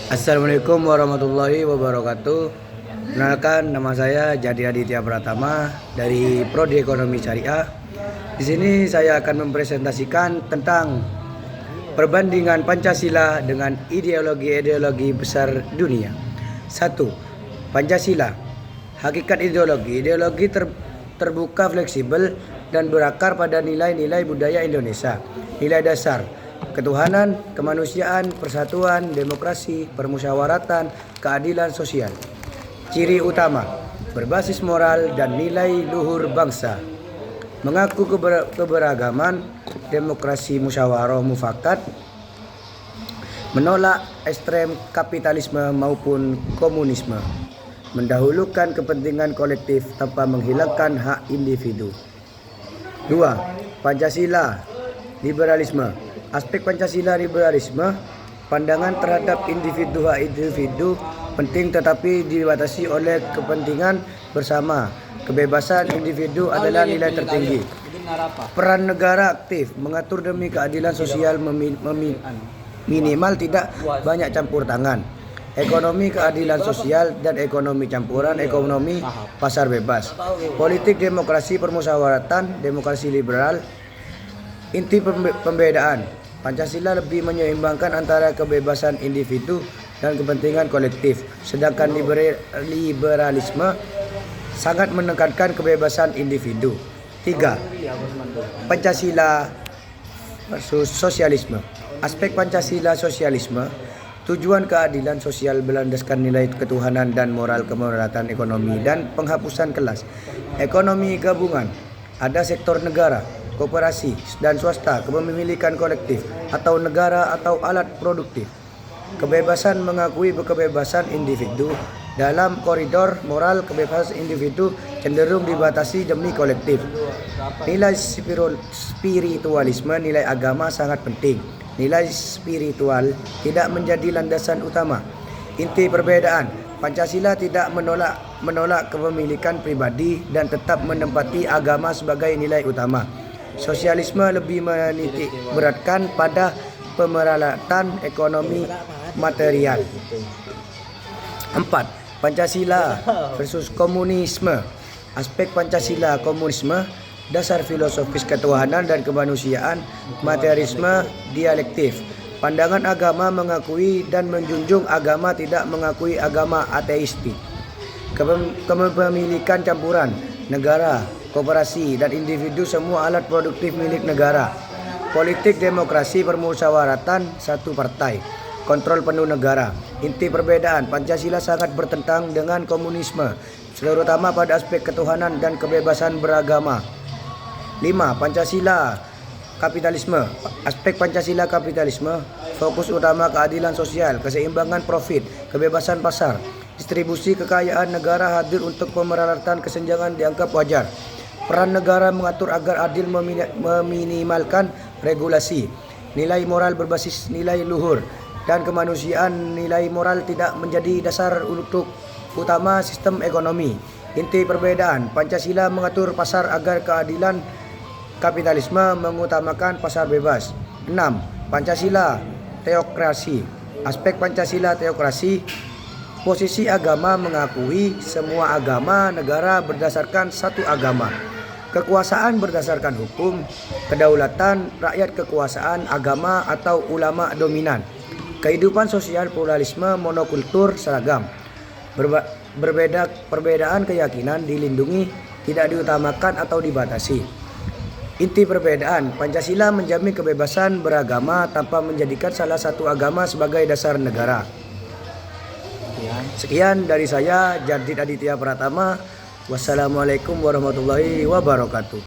Assalamualaikum warahmatullahi wabarakatuh. Kenalkan, nama saya Jadi Aditya Pratama dari Prodi Ekonomi Syariah. Di sini saya akan mempresentasikan tentang perbandingan Pancasila dengan ideologi-ideologi besar dunia. 1. Pancasila. Hakikat ideologi terbuka, fleksibel, dan berakar pada nilai-nilai budaya Indonesia. Nilai dasar: ketuhanan, kemanusiaan, persatuan, demokrasi, permusyawaratan, keadilan sosial. Ciri utama: berbasis moral dan nilai luhur bangsa. Mengaku keberagaman, demokrasi musyawarah mufakat, menolak ekstrem kapitalisme maupun komunisme, mendahulukan kepentingan kolektif tanpa menghilangkan hak individu. 2. Pancasila liberalisme. Aspek Pancasila liberalisme, pandangan terhadap hak individu penting tetapi dibatasi oleh kepentingan bersama. Kebebasan individu adalah nilai tertinggi. Peran negara aktif, mengatur demi keadilan sosial, minimal tidak banyak campur tangan. Ekonomi keadilan sosial dan ekonomi campuran, ekonomi pasar bebas. Politik demokrasi permusyawaratan, demokrasi liberal. Inti pembedaan: Pancasila lebih menyeimbangkan antara kebebasan individu dan kepentingan kolektif, sedangkan liberalisme sangat menekankan kebebasan individu. 3. Pancasila versus sosialisme. Aspek Pancasila sosialisme, tujuan keadilan sosial berlandaskan nilai ketuhanan dan moral, kemerautan ekonomi, dan penghapusan kelas. Ekonomi gabungan, ada sektor negara, koperasi, dan swasta, kepemilikan kolektif atau negara atau alat produktif. Kebebasan mengakui kebebasan individu. Dalam koridor moral, kebebasan individu cenderung dibatasi demi kolektif. Nilai spiritualisme, nilai agama sangat penting. Nilai spiritual tidak menjadi landasan utama. Inti perbedaan: Pancasila tidak menolak kepemilikan pribadi dan tetap menempati agama sebagai nilai utama. Sosialisme lebih menitik beratkan pada pemeralatan ekonomi material. 4. Pancasila versus komunisme. Aspek Pancasila komunisme, dasar filosofis ketuhanan dan kemanusiaan, materialisme dialektif. Pandangan agama mengakui dan menjunjung agama, tidak mengakui agama ateistik. Kepemilikan campuran, negara, koperasi, dan individu semua alat produktif milik negara. Politik demokrasi permusyawaratan satu partai, kontrol penuh negara. Inti perbedaan: Pancasila sangat bertentang dengan komunisme, terutama pada aspek ketuhanan dan kebebasan beragama. 5. Pancasila kapitalisme. Aspek Pancasila kapitalisme, fokus utama keadilan sosial, keseimbangan profit, kebebasan pasar. Distribusi kekayaan negara hadir untuk pemeralatan kesenjangan dianggap wajar. Peran negara mengatur agar adil, meminimalkan regulasi. Nilai moral berbasis nilai luhur dan kemanusiaan, nilai moral tidak menjadi dasar untuk utama sistem ekonomi. Inti perbedaan: Pancasila mengatur pasar agar keadilan, kapitalisme mengutamakan pasar bebas. 6. Pancasila teokrasi. Aspek Pancasila teokrasi, posisi agama mengakui semua agama negara berdasarkan satu agama. Kekuasaan berdasarkan hukum, kedaulatan rakyat, kekuasaan agama atau ulama dominan. Kehidupan sosial pluralisme, monokultur seragam. Perbedaan keyakinan dilindungi, tidak diutamakan atau dibatasi. Inti perbedaan: Pancasila menjamin kebebasan beragama tanpa menjadikan salah satu agama sebagai dasar negara. Sekian dari saya, Jadi Aditya Pratama. Wassalamualaikum warahmatullahi wabarakatuh.